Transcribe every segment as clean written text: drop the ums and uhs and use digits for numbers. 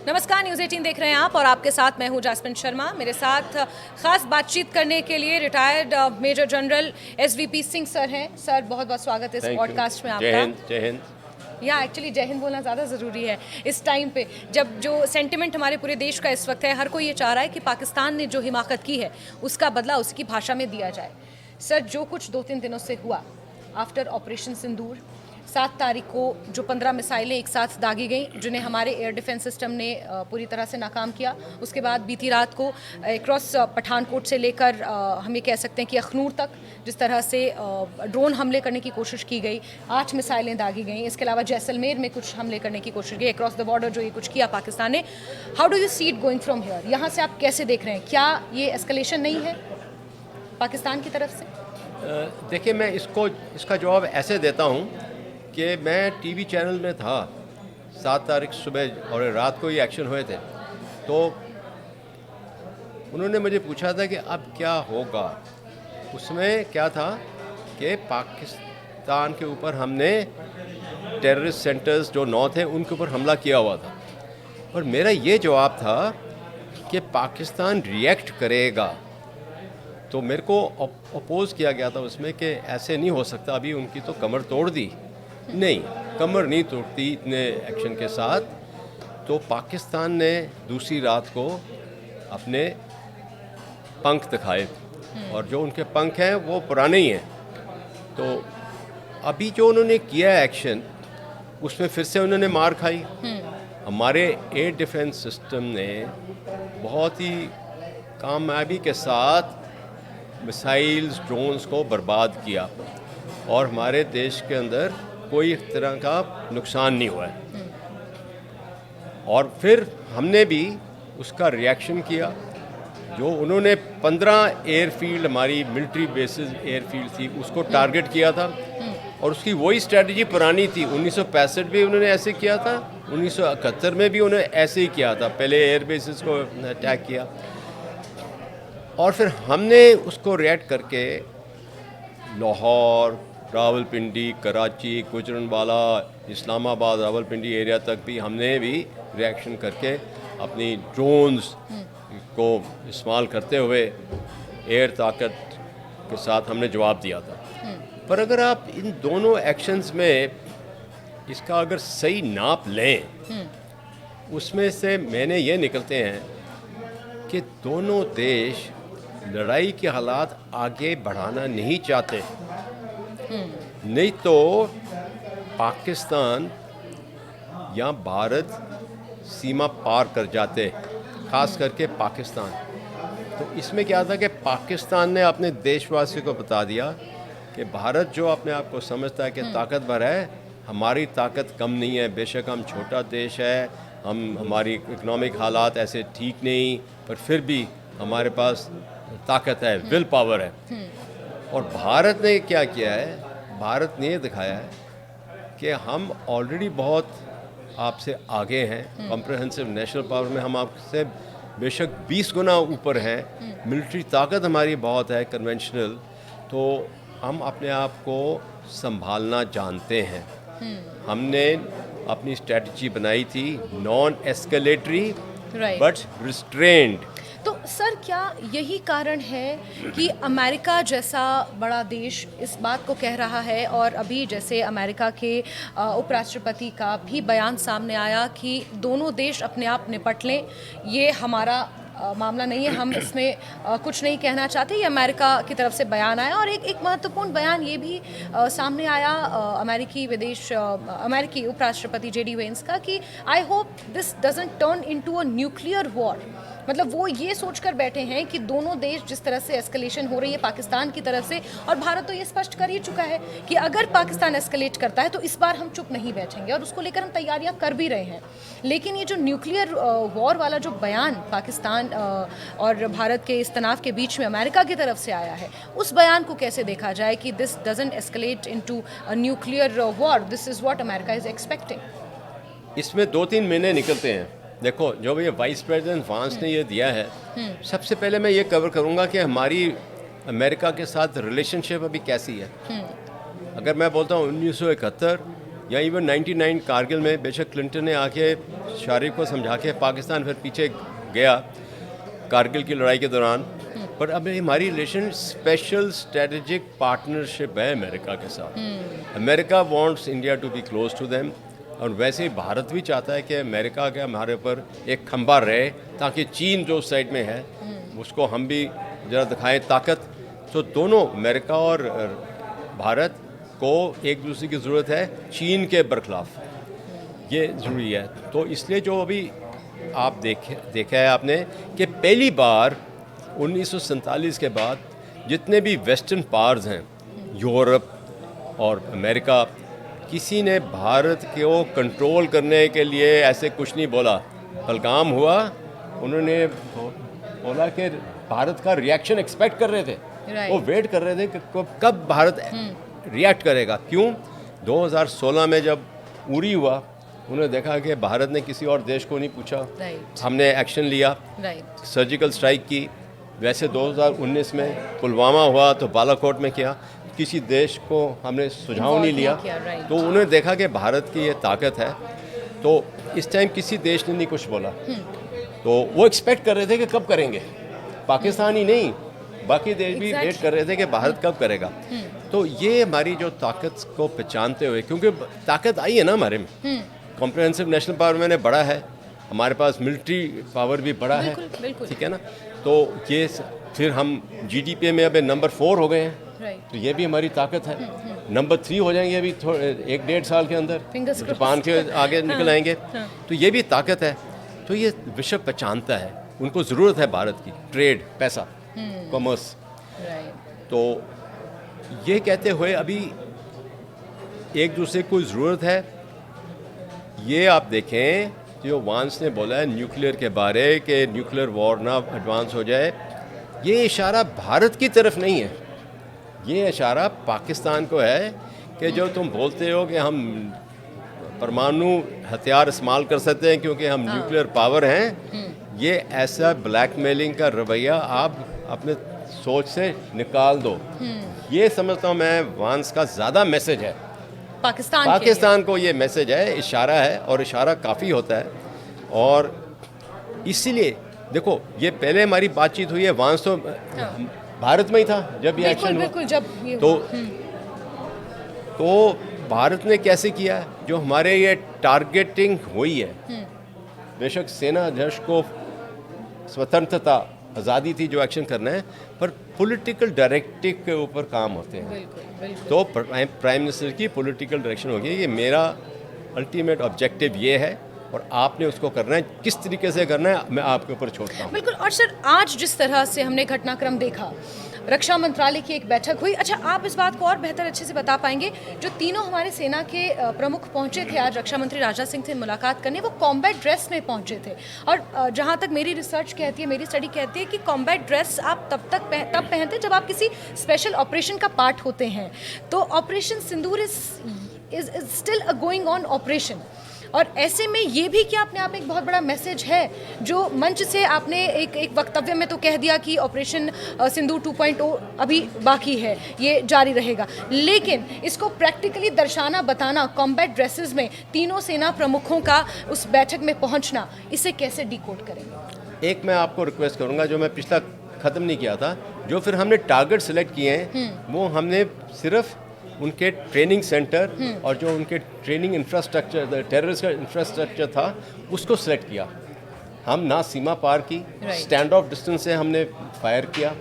नमस्कार, न्यूज़ 18 देख रहे हैं आप और आपके साथ मैं हूं जास्मिन शर्मा। मेरे साथ खास बातचीत करने के लिए retired major general SVP Singh sir हैं। सर, बहुत बहुत स्वागत है इस पॉडकास्ट में आपका। जय हिंद, जय हिंद। या एक्चुअली जय हिंद बोलना ज़्यादा ज़रूरी है इस टाइम पे, जब जो सेंटिमेंट हमारे पूरे देश का इस वक्त है। हर कोई ये चाह रहा है कि पाकिस्तान ने जो हिमाकत की है उसका बदला उसकी भाषा में दिया जाए। सर, जो कुछ 2-3 दिनों से हुआ आफ्टर ऑपरेशन सिंदूर, 7 तारीख को जो 15 मिसाइलें एक साथ दागी गईं जिन्हें हमारे एयर डिफेंस सिस्टम ने पूरी तरह से नाकाम किया। उसके बाद बीती रात को क्रॉस पठानकोट से लेकर हम ये कह सकते हैं कि अखनूर तक जिस तरह से ड्रोन हमले करने की कोशिश की गई, 8 मिसाइलें दागी गईं। इसके अलावा जैसलमेर में कुछ हमले करने की कोशिश की, अक्रॉस द बॉर्डर जो ये कुछ किया पाकिस्तान ने। How do you see it going from here? यहाँ से आप कैसे देख रहे हैं? क्या ये एस्केलेशन नहीं है पाकिस्तान की तरफ से? देखिए, मैं इसका जवाब ऐसे देता हूँ कि मैं टीवी चैनल में था 7 तारीख सुबह और रात को ये एक्शन हुए थे, तो उन्होंने मुझे पूछा था कि अब क्या होगा। उसमें क्या था कि पाकिस्तान के ऊपर हमने टेररिस्ट सेंटर्स जो 9 थे उनके ऊपर हमला किया हुआ था, और मेरा ये जवाब था कि पाकिस्तान रिएक्ट करेगा। तो मेरे को अपोज़ किया गया था उसमें कि ऐसे नहीं हो सकता, अभी उनकी तो कमर तोड़ दी। नहीं, कमर नहीं तोड़ती इतने एक्शन के साथ। तो पाकिस्तान ने दूसरी रात को अपने पंख दिखाए, और जो उनके पंख हैं वो पुराने ही हैं। तो अभी जो उन्होंने किया एक्शन, उसमें फिर से उन्होंने मार खाई। हमारे एयर डिफेंस सिस्टम ने बहुत ही कामयाबी के साथ मिसाइल्स, ड्रोन्स को बर्बाद किया, और हमारे देश के अंदर कोई तरह का नुकसान नहीं हुआ है। और फिर हमने भी उसका रिएक्शन किया। जो उन्होंने 15 एयरफील्ड, हमारी मिलिट्री बेसिस एयरफील्ड थी, उसको टारगेट किया था, और उसकी वही स्ट्रेटजी पुरानी थी। 1965 भी उन्होंने ऐसे किया था, 1971 में भी उन्होंने ऐसे ही किया था, पहले एयर बेसिस को अटैक किया। और फिर हमने उसको रिएक्ट करके लाहौर, रावलपिंडी, कराची, गुजरनवाला, इस्लामाबाद, रावलपिंडी एरिया तक भी हमने भी रिएक्शन करके अपनी ड्रोन्स को इस्तेमाल करते हुए एयर ताकत के साथ हमने जवाब दिया था। पर अगर आप इन दोनों एक्शंस में इसका अगर सही नाप लें, उसमें से मैंने ये निकलते हैं कि दोनों देश लड़ाई के हालात आगे बढ़ाना नहीं चाहते। नहीं तो पाकिस्तान या भारत सीमा पार कर जाते, खास करके पाकिस्तान। तो इसमें क्या था कि पाकिस्तान ने अपने देशवासियों को बता दिया कि भारत जो अपने आप को समझता है कि ताकतवर है, हमारी ताकत कम नहीं है। बेशक हम छोटा देश है, हमारी इकोनॉमिक हालात ऐसे ठीक नहीं, पर फिर भी हमारे पास ताकत है, विल पावर है। और भारत ने क्या किया है? भारत ने ये दिखाया है कि हम ऑलरेडी बहुत आपसे आगे हैं। कॉम्प्रहेंसिव नेशनल पावर में हम आपसे बेशक 20 गुना ऊपर हैं। मिलिट्री ताकत हमारी बहुत है, कन्वेंशनल। तो हम अपने आप को संभालना जानते हैं। हमने अपनी स्ट्रेटजी बनाई थी नॉन एस्केलेटरी बट रिस्ट्रेंड। तो सर, क्या यही कारण है कि अमेरिका जैसा बड़ा देश इस बात को कह रहा है, और अभी जैसे अमेरिका के उपराष्ट्रपति का भी बयान सामने आया कि दोनों देश अपने आप निपट लें, ये हमारा मामला नहीं है, हम इसमें कुछ नहीं कहना चाहते, ये अमेरिका की तरफ से बयान आया। और एक महत्वपूर्ण बयान ये भी सामने आया अमेरिकी उपराष्ट्रपति जेडी वेंस का कि I hope this doesn't turn into a nuclear war. मतलब वो ये सोचकर बैठे हैं कि दोनों देश जिस तरह से एस्केलेशन हो रही है पाकिस्तान की तरफ से, और भारत तो ये स्पष्ट कर ही चुका है कि अगर पाकिस्तान एस्केलेट करता है तो इस बार हम चुप नहीं बैठेंगे, और उसको लेकर हम तैयारियां कर भी रहे हैं। लेकिन ये जो न्यूक्लियर वॉर वाला जो बयान पाकिस्तान और भारत के इस तनाव के बीच में अमेरिका की तरफ से आया है, उस बयान को कैसे देखा जाए कि this doesn't escalate into a nuclear war, this is what America is expecting? इसमें 2-3 महीने निकलते हैं। देखो, जो ये वाइस प्रेसिडेंट वांस ने ये दिया है, सबसे पहले मैं ये कवर करूँगा कि हमारी अमेरिका के साथ रिलेशनशिप अभी कैसी है। अगर मैं बोलता हूँ 1971 या इवन 99 कारगिल में बेशक क्लिंटन ने आके शारिफ को समझा के पाकिस्तान फिर पीछे गया कारगिल की लड़ाई के दौरान, पर अब हमारी रिलेशन स्पेशल स्ट्रेटेजिक पार्टनरशिप है अमेरिका के साथ। America wants India to be close to them, और वैसे ही भारत भी चाहता है कि अमेरिका के हमारे ऊपर एक खंभा रहे, ताकि चीन जो साइड में है उसको हम भी ज़रा दिखाएं ताकत। तो दोनों अमेरिका और भारत को एक दूसरे की ज़रूरत है चीन के बरखिलाफ, ये ज़रूरी है। तो इसलिए जो अभी आप देखा है आपने कि पहली बार 1947 के बाद जितने भी वेस्टर्न पावर्स हैं, यूरोप और अमेरिका, किसी ने भारत को कंट्रोल करने के लिए ऐसे कुछ नहीं बोला। पहलगाम हुआ, उन्होंने बोला कि भारत का रिएक्शन एक्सपेक्ट कर रहे थे, वो वेट कर रहे थे कि कब भारत रिएक्ट करेगा। क्यों? 2016 में जब उरी हुआ, उन्होंने देखा कि भारत ने किसी और देश को नहीं पूछा, हमने एक्शन लिया, सर्जिकल स्ट्राइक की। वैसे 2019 में पुलवामा हुआ तो बालाकोट में किया, किसी देश को हमने सुझाव नहीं लिया। तो उन्होंने देखा कि भारत की ये ताकत है, तो इस टाइम किसी देश ने नहीं कुछ बोला। तो वो एक्सपेक्ट कर रहे थे कि कब करेंगे, पाकिस्तान ही नहीं बाकी देश भी वेट कर रहे थे कि भारत कब करेगा। तो ये हमारी जो ताकत को पहचानते हुए, क्योंकि ताकत आई है ना हमारे में, कॉम्प्रिहेंसिव नेशनल पावर मैंने बड़ा है, हमारे पास मिलिट्री पावर भी बड़ा है, ठीक है ना। तो ये फिर हम जीडीपी में अब नंबर 4 हो गए हैं, तो ये भी हमारी ताकत है। नंबर 3 हो जाएंगे अभी 1-1.5 साल के अंदर, जापान के आगे निकल आएंगे, तो ये भी ताकत है। तो ये विश्व पहचानता है, उनको ज़रूरत है भारत की, ट्रेड, पैसा, कॉमर्स। तो ये कहते हुए अभी एक दूसरे को ज़रूरत है। ये आप देखें जो वांस ने बोला है न्यूक्लियर के बारे कि न्यूक्लियर वॉर ना एडवांस हो जाए, ये इशारा भारत की तरफ नहीं है, ये इशारा पाकिस्तान को है कि जो तुम बोलते हो कि हम परमाणु हथियार इस्तेमाल कर सकते हैं क्योंकि हम न्यूक्लियर पावर हैं, ये ऐसा ब्लैकमेलिंग का रवैया आप अपने सोच से निकाल दो। ये समझता हूँ मैं वांस का ज़्यादा मैसेज है पाकिस्तान को, ये मैसेज है, इशारा है, और इशारा काफ़ी होता है। और इसीलिए देखो ये पहले हमारी बातचीत हुई है, वांस तो भारत में ही था जब ये एक्शन हुआ, तो भारत ने कैसे किया, जो हमारे ये टारगेटिंग हुई है, बेशक सेना अध्यक्ष को स्वतंत्रता आज़ादी थी जो एक्शन करना है, पर पॉलिटिकल डायरेक्टिव के ऊपर काम होते हैं। तो प्राइम मिनिस्टर की पॉलिटिकल डायरेक्शन होगी, ये मेरा अल्टीमेट ऑब्जेक्टिव ये है, और आपने उसको करना है, किस तरीके से करना है मैं आपके ऊपर छोड़ता हूँ। बिल्कुल। और सर आज जिस तरह से हमने घटनाक्रम देखा, रक्षा मंत्रालय की एक बैठक हुई, अच्छा आप इस बात को और बेहतर अच्छे से बता पाएंगे, जो तीनों हमारे सेना के प्रमुख पहुंचे थे आज रक्षा मंत्री राजनाथ सिंह से मुलाकात करने, वो कॉम्बैट ड्रेस में पहुंचे थे। और जहां तक मेरी रिसर्च कहती है, मेरी स्टडी कहती है कि कॉम्बैट ड्रेस आप तब पहनते हैं जब आप किसी स्पेशल ऑपरेशन का पार्ट होते हैं। तो operation Sindoor is still a going on operation, और ऐसे में ये भी क्या अपने आप में एक बहुत बड़ा मैसेज है, जो मंच से आपने एक वक्तव्य में तो कह दिया कि ऑपरेशन सिंदूर 2.0 अभी बाकी है, ये जारी रहेगा, लेकिन इसको प्रैक्टिकली दर्शाना, बताना, कॉम्बैट ड्रेसेस में तीनों सेना प्रमुखों का उस बैठक में पहुंचना, इसे कैसे डिकोड करेंगे? एक मैं आपको रिक्वेस्ट करूंगा, जो मैं पिछला ख़त्म नहीं किया था, जो फिर हमने टारगेट सेलेक्ट किए हैं, वो हमने सिर्फ उनके ट्रेनिंग सेंटर और जो उनके ट्रेनिंग इंफ्रास्ट्रक्चर, टेररिस्ट का इंफ्रास्ट्रक्चर था, उसको सेलेक्ट किया। हम ना सीमा पार की, स्टैंड ऑफ डिस्टेंस से हमने फायर किया,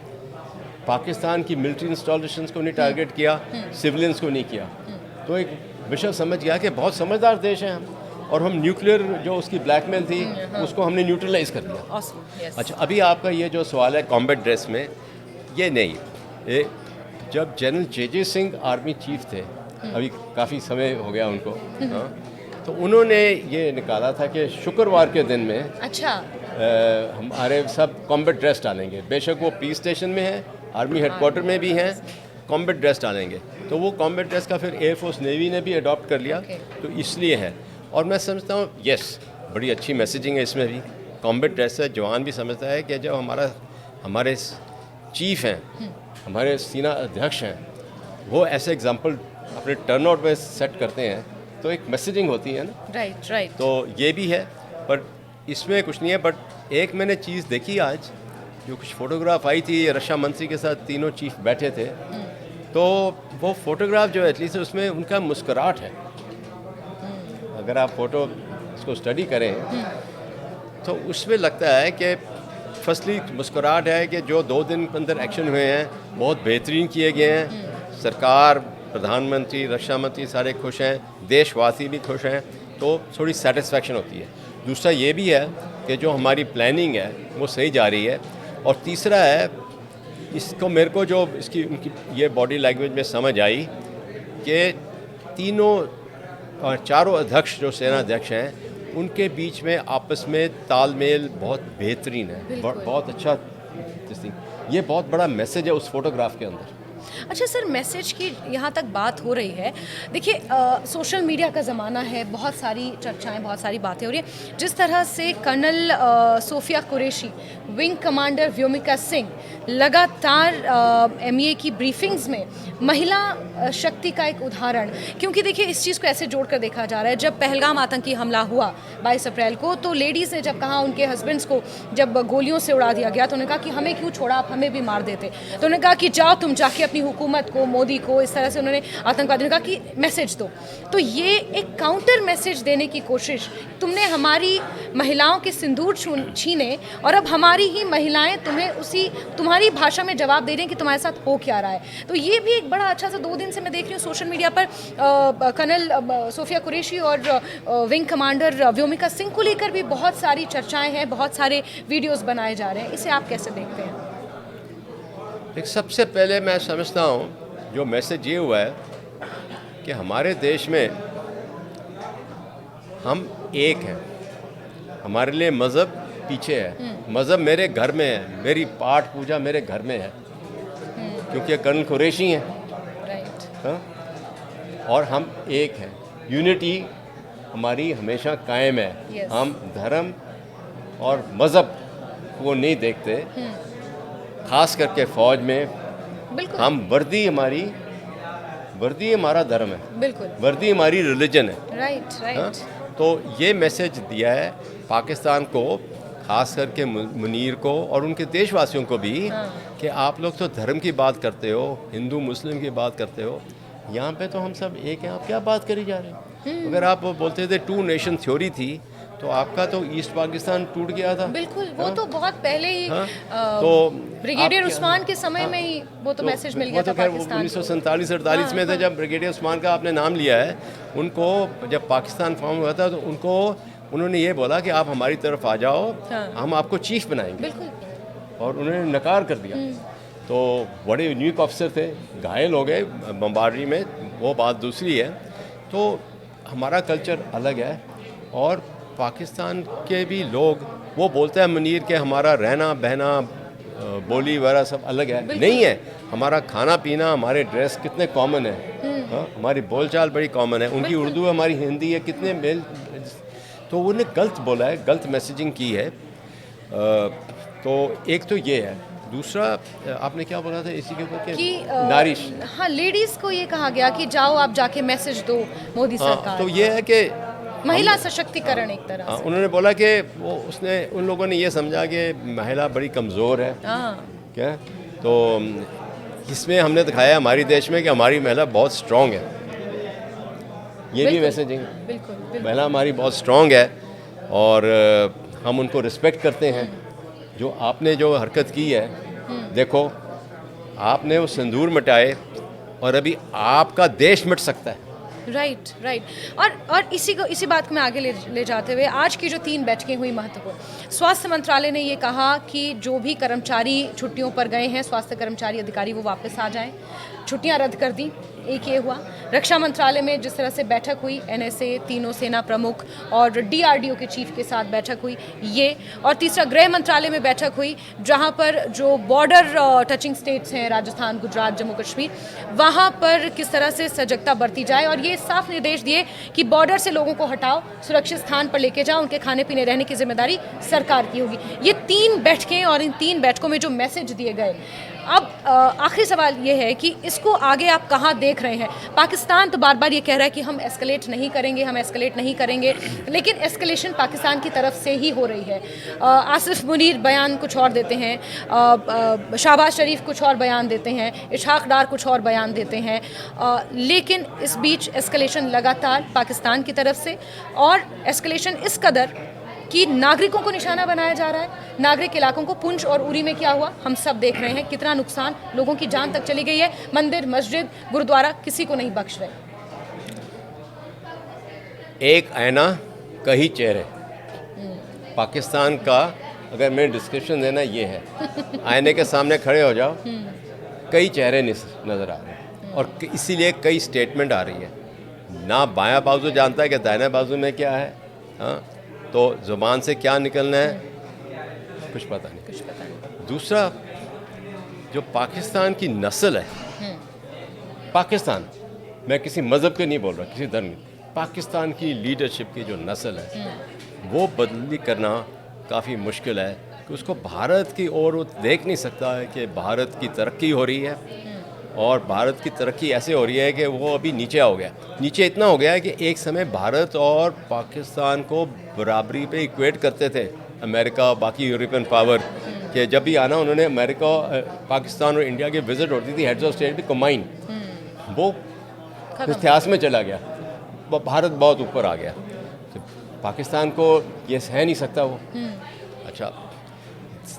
पाकिस्तान की मिलिट्री इंस्टॉलेशंस को नहीं टारगेट किया, सिविलियंस को नहीं किया। तो एक विश्व समझ गया कि बहुत समझदार देश हैं हम, और हम न्यूक्लियर जो उसकी ब्लैकमेल थी उसको हमने न्यूट्रलाइज कर दिया। अच्छा, अभी आपका ये जो सवाल है कॉम्बैट ड्रेस में, ये नहीं, जब जनरल जे सिंह आर्मी चीफ थे, अभी काफ़ी समय हो गया उनको, तो उन्होंने ये निकाला था कि शुक्रवार के दिन में हमारे सब कॉम्बैट ड्रेस डालेंगे, बेशक वो पीस स्टेशन में है, आर्मी हेडक्वार्टर में भी हैं, कॉम्बैट ड्रेस डालेंगे। तो वो कॉम्बैट ड्रेस का फिर एयरफोर्स नेवी ने भी अडॉप्ट कर लिया, तो इसलिए है। और मैं समझता हूँ यस, बड़ी अच्छी मैसेजिंग है इसमें भी, कॉम्बैट ड्रेस है, जवान भी समझता है कि जब हमारे चीफ हैं, हमारे सेना अध्यक्ष हैं, वो ऐसे एग्जाम्पल अपने टर्नआउट में सेट करते हैं तो एक मैसेजिंग होती है ना, राइट राइट। तो ये भी है, पर इसमें कुछ नहीं है। बट एक मैंने चीज़ देखी आज, जो कुछ फ़ोटोग्राफ आई थी, रक्षा मंत्री के साथ तीनों चीफ बैठे थे, तो वो फोटोग्राफ जो है एटलीस्ट उसमें उनका मुस्कुराहट है। अगर आप फोटो इसको स्टडी करें तो उसमें लगता है कि फर्स्टली मुस्कुराहट है कि जो 2 दिन के अंदर एक्शन हुए हैं बहुत बेहतरीन किए गए हैं। सरकार, प्रधानमंत्री, रक्षा मंत्री सारे खुश हैं, देशवासी भी खुश हैं, तो थोड़ी सेटिस्फेक्शन होती है। दूसरा ये भी है कि जो हमारी प्लानिंग है वो सही जा रही है। और तीसरा है, इसको मेरे को जो इसकी उनकी ये बॉडी लैंग्वेज में समझ आई कि तीनों और चारों अध्यक्ष जो सेना अध्यक्ष हैं उनके बीच में आपस में तालमेल बहुत बेहतरीन है, बहुत अच्छा। ये बहुत बड़ा मैसेज है उस फोटोग्राफ के अंदर। अच्छा सर, मैसेज की यहाँ तक बात हो रही है, देखिए सोशल मीडिया का ज़माना है, बहुत सारी चर्चाएं, बहुत सारी बातें हो रही हैं। जिस तरह से colonel Sofiya Qureshi, wing commander Vyomika Singh लगातार एमईए की ब्रीफिंग्स में महिला शक्ति का एक उदाहरण, क्योंकि देखिए इस चीज़ को ऐसे जोड़कर देखा जा रहा है, जब पहलगाम आतंकी हमला हुआ 22 अप्रैल को, तो लेडीज़ ने जब कहा, उनके हस्बैंड्स को जब गोलियों से उड़ा दिया गया, तो उन्होंने कहा कि हमें क्यों छोड़ा, आप हमें भी मार देते। तो उन्होंने कहा कि जाओ तुम जाके अपनी हुकूमत को, मोदी को, इस तरह से उन्होंने आतंकवादियों ने कहा कि मैसेज दो। तो ये एक काउंटर मैसेज देने की कोशिश, तुमने हमारी महिलाओं के सिंदूर छीने और अब हमारी ही महिलाएं तुम्हें उसी तुम्हारी भाषा में जवाब दे रही हैं कि तुम्हारे साथ हो क्या रहा है। तो ये भी एक बड़ा अच्छा सा 2 दिन से मैं देख रही हूँ सोशल मीडिया पर कर्नल सोफिया कुरैशी और विंग कमांडर व्योमिका सिंह को लेकर भी बहुत सारी चर्चाएं हैं, बहुत सारे वीडियोस बनाए जा रहे हैं। इसे आप कैसे देखते हैं? एक सबसे पहले मैं समझता हूँ जो मैसेज ये हुआ है कि हमारे देश में हम एक हैं, हमारे लिए मज़हब पीछे है। मज़हब मेरे घर में है, मेरी पाठ पूजा मेरे घर में है, क्योंकि कर्नल कुरैशी हैं। हाँ? और हम एक हैं, यूनिटी हमारी हमेशा कायम है। Yes. हम धर्म और मज़हब को नहीं देखते, खास करके फ़ौज में बिल्कुल, हम वर्दी हमारा धर्म है, बिल्कुल, वर्दी हमारी रिलीजन है। राइट हाँ? राइट। तो ये मैसेज दिया है पाकिस्तान को, खास करके मुनीर को और उनके देशवासियों को भी, कि आप लोग तो धर्म की बात करते हो, हिंदू मुस्लिम की बात करते हो, यहाँ पे तो हम सब एक हैं, आप क्या बात करी जा रहे हैं? अगर आप बोलते थे 2 नेशन थ्योरी थी, तो आपका तो ईस्ट पाकिस्तान टूट गया था। बिल्कुल, वो तो बहुत पहले ही तो ब्रिगेडियर उस्मान के समय में ही वो तो मैसेज मिल गया था पाकिस्तान को। 1947-48 में थे जब ब्रिगेडियर उस्मान का आपने नाम लिया है। उनको जब पाकिस्तान फॉर्म हुआ था तो उन्होंने ये बोला कि आप हमारी तरफ आ जाओ, हम आपको चीफ बनाएंगे, बिल्कुल, और उन्होंने नकार कर दिया। तो बड़े यूनिक ऑफिसर थे, घायल हो गए बमबारी में, वो बात दूसरी है। तो हमारा कल्चर अलग है, और पाकिस्तान के भी लोग वो बोलते हैं मुनीर के हमारा रहना बहना बोली वगैरह सब अलग है, नहीं है। हमारा खाना पीना, हमारे ड्रेस कितने कॉमन है, हाँ? हमारी बोलचाल बड़ी कॉमन है, उनकी उर्दू है, हमारी हिंदी है, कितने मेल। तो उन्हें गलत बोला है, गलत मैसेजिंग की है। तो एक तो ये है। दूसरा आपने क्या बोला था इसी के ऊपर कि नारिश, हाँ, लेडीज को ये कहा गया कि जाओ आप जाके मैसेज दो मोदी सरकार। तो ये है कि महिला सशक्तिकरण एक तरह से। उन्होंने बोला कि उन लोगों ने ये समझा कि महिला बड़ी कमज़ोर है, क्या, तो इसमें हमने दिखाया हमारे देश में कि हमारी महिला बहुत स्ट्रॉन्ग है। ये भी मैसेजिंग, बिल्कुल, महिला हमारी बहुत स्ट्रॉन्ग है, और हम उनको रिस्पेक्ट करते हैं। जो आपने जो हरकत की है, देखो आपने वो सिंदूर मिटाए, और अभी आपका देश मिट सकता है। Right right. और इसी बात को मैं आगे ले जाते हुए, आज की जो 3 बैठकें हुई महत्वपूर्ण, स्वास्थ्य मंत्रालय ने ये कहा कि जो भी कर्मचारी छुट्टियों पर गए हैं, स्वास्थ्य कर्मचारी अधिकारी, वो वापस आ जाएं, छुट्टियां रद्द कर दी। एक ये हुआ। रक्षा मंत्रालय में जिस तरह से बैठक हुई, एनएसए, तीनों सेना प्रमुख और डीआरडीओ के चीफ के साथ बैठक हुई, ये। और तीसरा, गृह मंत्रालय में बैठक हुई, जहां पर जो बॉर्डर टचिंग स्टेट्स हैं, राजस्थान, गुजरात, जम्मू कश्मीर, वहां पर किस तरह से सजगता बरती जाए, और ये साफ निर्देश दिए कि बॉर्डर से लोगों को हटाओ, सुरक्षित स्थान पर लेके जाओ, उनके खाने पीने रहने की जिम्मेदारी सरकार की होगी। ये 3 बैठकें, और इन 3 बैठकों में जो मैसेज दिए गए, अब आखिरी सवाल ये है कि इसको आगे आप कहाँ देख रहे हैं? पाकिस्तान तो बार बार ये कह रहा है कि हम एस्केलेट नहीं करेंगे, हम एस्केलेट नहीं करेंगे, लेकिन एस्केलेशन पाकिस्तान की तरफ से ही हो रही है। आसिफ मुनीर बयान कुछ और देते हैं, शहबाज शरीफ कुछ और बयान देते हैं, इशहाक डार कुछ और बयान देते हैं, लेकिन इस बीच एस्केलेशन लगातार पाकिस्तान की तरफ से, और एस्केलेशन इस कदर कि नागरिकों को निशाना बनाया जा रहा है। नागरिक इलाकों को, पुंछ और उरी में क्या हुआ हम सब देख रहे हैं, कितना नुकसान, लोगों की जान तक चली गई है। मंदिर, मस्जिद, गुरुद्वारा, किसी को नहीं बख्श रहे। एक आईना, कई चेहरे। पाकिस्तान का अगर मैं डिस्क्रिप्शन देना ये है, आईने के सामने खड़े हो जाओ, कई चेहरे नज़र आ रहे हैं, और इसीलिए कई स्टेटमेंट आ रही है। ना बायां बाजू जानता है कि दाहिने बाजू में क्या है, हाँ, तो ज़ुबान से क्या निकलना है कुछ पता नहीं। दूसरा, जो पाकिस्तान की नस्ल है, पाकिस्तान, मैं किसी मज़हब के नहीं बोल रहा, किसी धर्म, पाकिस्तान की लीडरशिप की जो नस्ल है वो बदली करना काफ़ी मुश्किल है कि उसको भारत की ओर वो देख नहीं सकता है कि भारत की तरक्की हो रही है, और भारत की तरक्की ऐसे हो रही है कि वो अभी नीचे हो गया। नीचे इतना हो गया है कि एक समय भारत और पाकिस्तान को बराबरी पे इक्वेट करते थे अमेरिका, बाकी यूरोपियन पावर, कि जब भी आना उन्होंने अमेरिका, पाकिस्तान और इंडिया की विज़िट होती थी हेड्स ऑफ स्टेट भी कंबाइन, वो इतिहास में चला गया, भारत बहुत ऊपर आ गया, तो पाकिस्तान को ये सह नहीं सकता वो। अच्छा,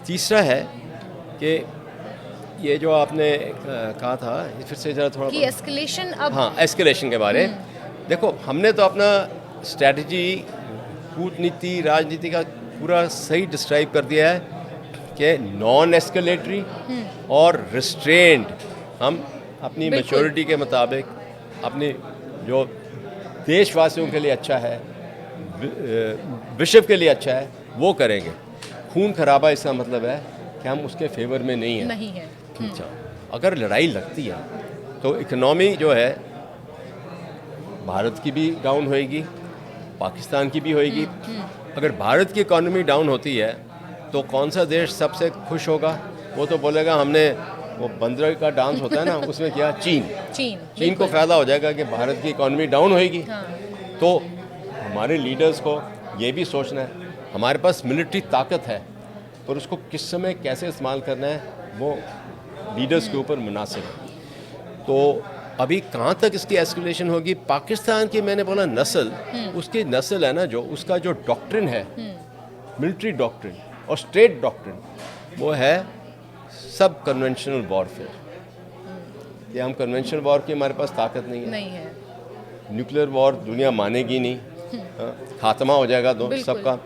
तीसरा है कि ये जो आपने कहा था, फिर से ज़रा थोड़ा कि एस्केलेशन अब, हाँ, एस्केलेशन के बारे, देखो हमने तो अपना स्ट्रैटेजी, कूटनीति, राजनीति का पूरा सही डिस्क्राइब कर दिया है कि नॉन एस्केलेटरी और रिस्ट्रेंड, हम अपनी मैच्योरिटी के मुताबिक, अपनी जो देशवासियों के लिए अच्छा है, विश्व के लिए अच्छा है, वो करेंगे। खून खराबा इसका मतलब है कि हम उसके फेवर में नहीं है। अच्छा, अगर लड़ाई लगती है तो इकनॉमी जो है भारत की भी डाउन होएगी, पाकिस्तान की भी होएगी। अगर भारत की इकॉनमी डाउन होती है तो कौन सा देश सबसे खुश होगा? वो तो बोलेगा हमने, वो बंदर का डांस होता है ना, उसमें क्या, चीन को फ़ायदा हो जाएगा कि भारत की इकॉनमी डाउन होएगी। तो हमारे लीडर्स को ये भी सोचना है, हमारे पास मिलिट्री ताकत है, पर उसको किस समय कैसे इस्तेमाल करना है वो लीडर्स के ऊपर मुनासिब है। तो अभी कहाँ तक इसकी एस्केलेशन होगी? पाकिस्तान की, मैंने बोला नस्ल, उसकी नस्ल है ना, जो उसका जो डॉक्ट्रिन है, मिलिट्री डॉक्ट्रिन और स्टेट डॉक्ट्रिन, वो है सब कन्वेंशनल वॉरफेयर। ये हम कन्वेंशनल वॉर की हमारे पास ताकत नहीं है। न्यूक्लियर वॉर दुनिया मानेगी नहीं, खात्मा हो जाएगा दो सबका।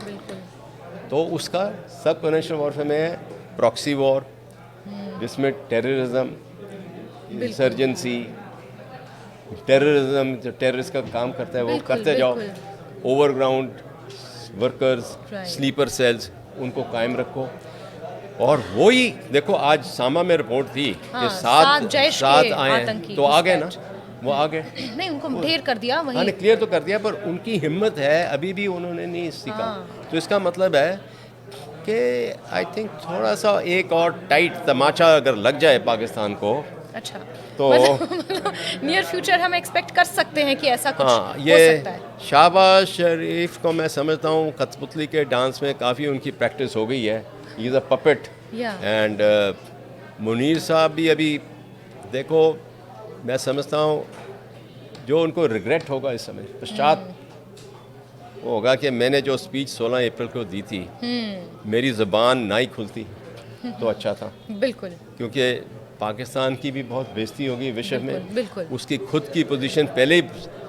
तो उसका सब कन्वेंशनल वॉरफेयर में प्रॉक्सी वॉर, जिसमें टेररिज्म, इंसर्जेंसी, टेररिज्म, जो टेररिस्ट का काम करता है वो करते जाओ, ओवरग्राउंड वर्कर्स, स्लीपर सेल्स, उनको कायम रखो। और वही देखो, आज सामा में रिपोर्ट थी कि सात आए, तो आ गए ना, वो आ गए नहीं, उनको ढेर कर दिया, वही हाँ, क्लियर तो कर दिया, पर उनकी हिम्मत है, अभी भी उन्होंने नहीं सीखा। तो इसका मतलब है कि आई थिंक थोड़ा सा एक और टाइट तमाचा अगर लग जाए पाकिस्तान को, अच्छा, तो नियर फ्यूचर हम एक्सपेक्ट कर सकते हैं कि ऐसा कुछ ये हो सकता है। शहबाज शरीफ को मैं समझता हूँ कठपुतली के डांस में काफ़ी उनकी प्रैक्टिस हो गई है, he is a puppet. And Munir साहब भी अभी देखो, मैं समझता हूँ जो उनको रिग्रेट होगा इस समय, पश्चात वो होगा कि मैंने जो स्पीच 16 अप्रैल को दी थी, मेरी ज़बान ना ही खुलती तो अच्छा था। बिल्कुल, क्योंकि पाकिस्तान की भी बहुत बेइज्जती होगी विश्व में। बिल्कुल। उसकी खुद की पोजीशन, पहले ही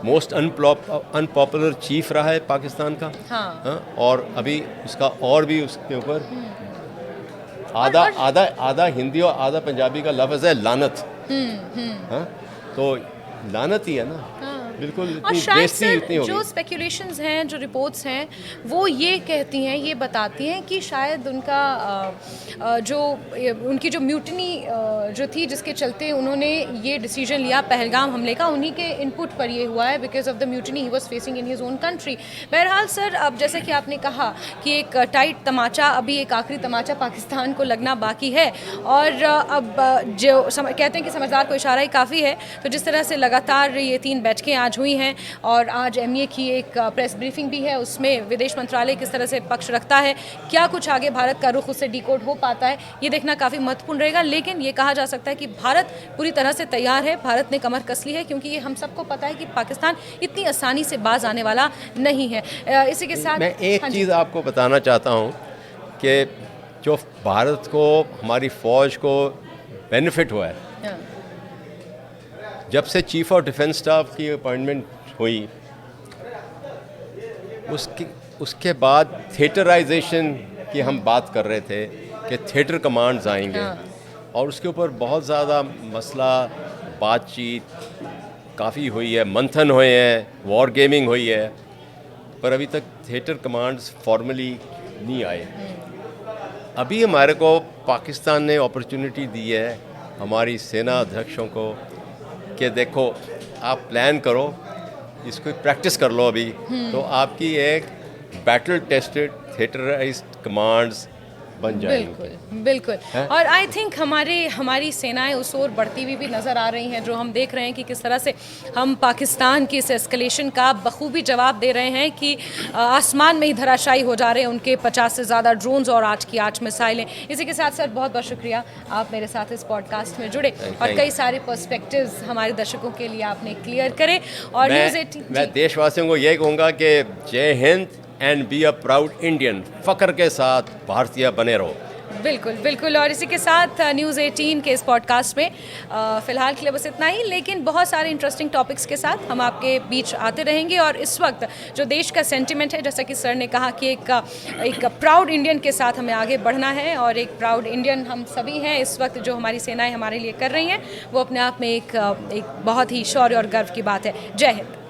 मोस्ट अनपॉपुलर चीफ रहा है पाकिस्तान का, हाँ, और अभी उसका और भी उसके ऊपर आधा हिंदी और आधा पंजाबी का लफ्ज़ है लानत। हाँ, तो लानत ही है ना। बिल्कुल और इतनी शायद बेइज्जती सर इतनी जो होगी। स्पेकुलेशंस हैं, जो रिपोर्ट्स हैं, वो ये कहती हैं, ये बताती हैं कि शायद उनका उनकी जो म्यूटनी जो थी, जिसके चलते उन्होंने ये डिसीजन लिया पहलगाम हमले का, उन्हीं के इनपुट पर ये हुआ है, because of the mutiny he was facing in his own country. बहरहाल सर, अब जैसे कि आपने कहा कि एक टाइट तमाचा, अभी एक आखिरी तमाचा पाकिस्तान को लगना बाकी है, और अब कहते हैं कि समझदार को इशारा ही काफ़ी है। तो जिस तरह से लगातार ये 3 बैठकें आज हुई हैं, और आज एमईए की एक प्रेस ब्रीफिंग भी है, उसमें विदेश मंत्रालय किस तरह से पक्ष रखता है, क्या कुछ आगे भारत का रुख उससे डिकोड हो पाता है, ये देखना काफ़ी महत्वपूर्ण रहेगा। लेकिन ये कहा जा सकता है कि भारत पूरी तरह से तैयार है, भारत ने कमर कस ली है, क्योंकि ये हम सबको पता है कि पाकिस्तान इतनी आसानी से बाज आने वाला नहीं है। इसी के साथ मैं एक हाँ जी। चीज़ आपको बताना चाहता हूँ कि जो भारत को, हमारी फ़ौज को बेनिफिट हुआ है, हाँ, जब से चीफ ऑफ डिफेंस स्टाफ की अपॉइंटमेंट हुई, उसके बाद थिएटराइजेशन की हम बात कर रहे थे कि थिएटर कमांड्स आएंगे, हाँ। और उसके ऊपर बहुत ज़्यादा मसला, बातचीत काफ़ी हुई है, मंथन हुए हैं, वॉर गेमिंग हुई है, पर अभी तक थिएटर कमांड्स फॉर्मली नहीं आए। अभी हमारे को पाकिस्तान ने अपॉर्चुनिटी दी है, हमारी सेना अध्यक्षों को, कि देखो आप प्लान करो, इसको प्रैक्टिस कर लो अभी, तो आपकी एक बैटल टेस्टेड थिएटराइज्ड कमांड्स बन जाएंगे। बिल्कुल बिल्कुल। हैं? और आई थिंक हमारी सेनाएं उस ओर बढ़ती हुई भी नज़र आ रही हैं, जो हम देख रहे हैं कि किस तरह से हम पाकिस्तान की इस एस्केलेशन का बखूबी जवाब दे रहे हैं कि आसमान में ही धराशायी हो जा रहे हैं उनके 50 से ज़्यादा ड्रोन्स और आज की 8 मिसाइलें। इसी के साथ सर बहुत बहुत शुक्रिया, आप मेरे साथ इस पॉडकास्ट में जुड़े और कई सारे पर्सपेक्टिव्स हमारे दर्शकों के लिए आपने क्लियर करे। और न्यूज़ 18 मैं देशवासियों को यही कहूँगा कि जय Hind and be a proud Indian, फ़ख्र के साथ भारतीय बने रहो। बिल्कुल बिल्कुल। और इसी के साथ न्यूज़ 18 के इस पॉडकास्ट में फ़िलहाल के लिए बस इतना ही, लेकिन बहुत सारे इंटरेस्टिंग टॉपिक्स के साथ हम आपके बीच आते रहेंगे। और इस वक्त जो देश का सेंटिमेंट है, जैसा कि सर ने कहा कि एक प्राउड इंडियन के साथ हमें आगे बढ़ना है, और एक प्राउड इंडियन हम सभी हैं। इस वक्त जो हमारी सेनाएं हमारे लिए कर रही हैं, वो अपने आप में एक बहुत ही शौर्य और गर्व की बात है। जय हिंद।